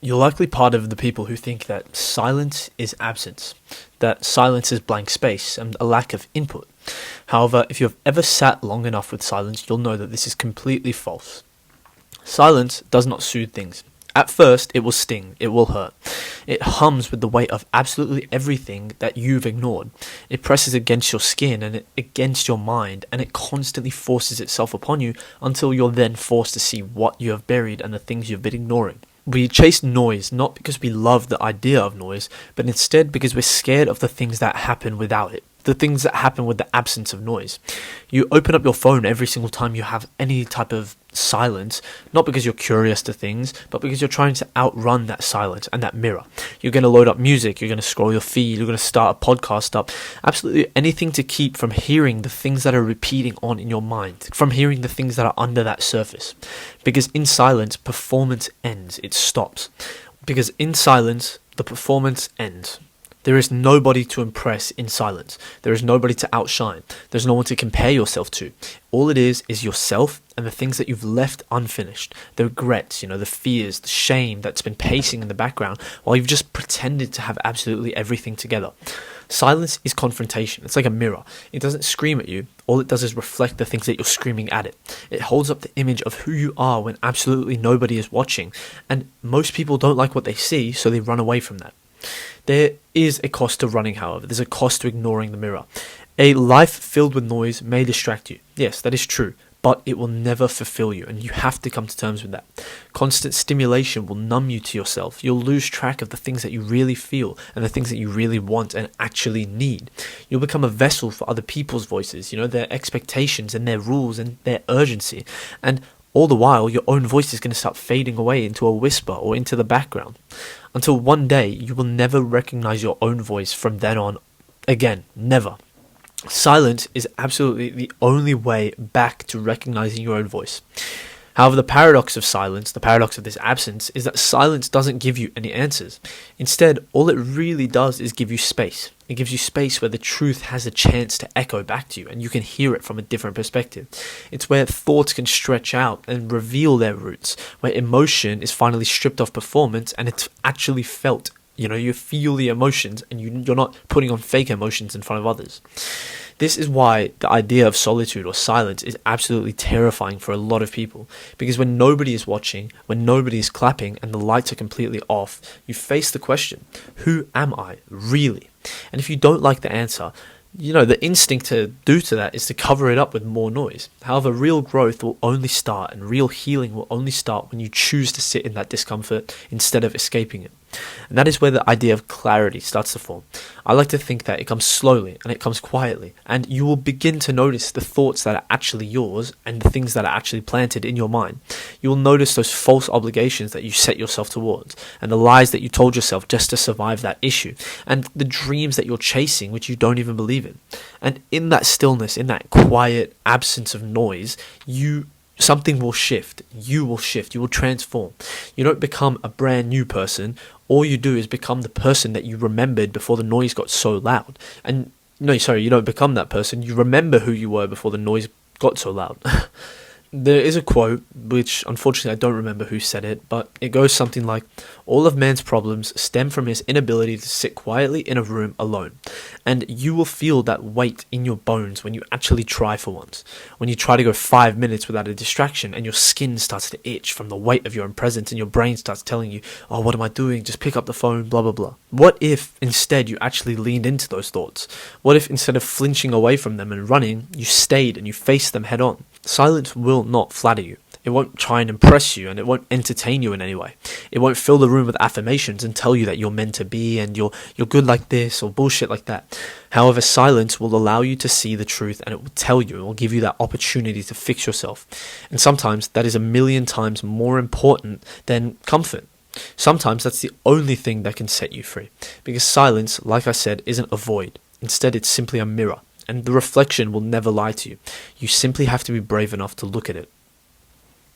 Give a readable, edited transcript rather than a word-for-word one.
You're likely part of the people who think that silence is absence, that silence is blank space and a lack of input. However, if you've ever sat long enough with silence, you'll know that this is completely false. Silence does not soothe things. At first, it will sting, it will hurt. It hums with the weight of absolutely everything that you've ignored. It presses against your skin and against your mind, and it constantly forces itself upon you until you're then forced to see what you have buried and the things you've been ignoring. We chase noise not because we love the idea of noise, but instead because we're scared of the things that happen without it, the things that happen with the absence of noise. You open up your phone every single time you have any type of silence, not because you're curious to things, but because you're trying to outrun that silence and that mirror. You're going to load up music, you're going to scroll your feed, you're going to start a podcast up, absolutely anything to keep from hearing the things that are repeating on in your mind, from hearing the things that are under that surface. Because in silence, performance ends, it stops. Because in silence, the performance ends. There is nobody to impress in silence. There is nobody to outshine. There's no one to compare yourself to. All it is yourself and the things that you've left unfinished. The regrets, the fears, the shame that's been pacing in the background while you've just pretended to have absolutely everything together. Silence is confrontation. It's like a mirror. It doesn't scream at you. All it does is reflect the things that you're screaming at it. It holds up the image of who you are when absolutely nobody is watching. And most people don't like what they see, so they run away from that. There is a cost to running, however. There's a cost to ignoring the mirror. A life filled with noise may distract you. Yes, that is true, but it will never fulfill you, and you have to come to terms with that. Constant stimulation will numb you to yourself. You'll lose track of the things that you really feel and the things that you really want and actually need. You'll become a vessel for other people's voices, their expectations and their rules and their urgency. And all the while, your own voice is going to start fading away into a whisper or into the background. Until one day, you will never recognize your own voice from then on again. Never. Silence is absolutely the only way back to recognizing your own voice. However, the paradox of silence, the paradox of this absence, is that silence doesn't give you any answers. Instead, all it really does is give you space. It gives you space where the truth has a chance to echo back to you and you can hear it from a different perspective. It's where thoughts can stretch out and reveal their roots, where emotion is finally stripped off performance and it's actually felt. You feel the emotions and you're not putting on fake emotions in front of others. This is why the idea of solitude or silence is absolutely terrifying for a lot of people. Because when nobody is watching, when nobody is clapping and the lights are completely off, you face the question, who am I really? And if you don't like the answer, the instinct to do to that is to cover it up with more noise. However, real growth will only start and real healing will only start when you choose to sit in that discomfort instead of escaping it. And that is where the idea of clarity starts to form. I like to think that it comes slowly and it comes quietly, and you will begin to notice the thoughts that are actually yours and the things that are actually planted in your mind. You will notice those false obligations that you set yourself towards, and the lies that you told yourself just to survive that issue, and the dreams that you're chasing which you don't even believe in. And in that stillness, in that quiet absence of noise, something will shift. You will shift. You will transform. You don't become a brand new person. All you do is become the person that you remembered before the noise got so loud. And you don't become that person. You remember who you were before the noise got so loud. There is a quote, which unfortunately I don't remember who said it, but it goes something like, all of man's problems stem from his inability to sit quietly in a room alone. And you will feel that weight in your bones when you actually try for once. When you try to go 5 minutes without a distraction and your skin starts to itch from the weight of your own presence and your brain starts telling you, oh, what am I doing? Just pick up the phone, blah, blah, blah. What if instead you actually leaned into those thoughts? What if instead of flinching away from them and running, you stayed and you faced them head on? Silence will not flatter you. It won't try and impress you, and it won't entertain you in any way. It won't fill the room with affirmations and tell you that you're meant to be and you're good like this or bullshit like that. However, silence will allow you to see the truth, and it will tell you, it will give you that opportunity to fix yourself. And sometimes that is 1,000,000 times more important than comfort. Sometimes that's the only thing that can set you free. Because silence, like I said, isn't a void. Instead, it's simply a mirror. And the reflection will never lie to you. You simply have to be brave enough to look at it.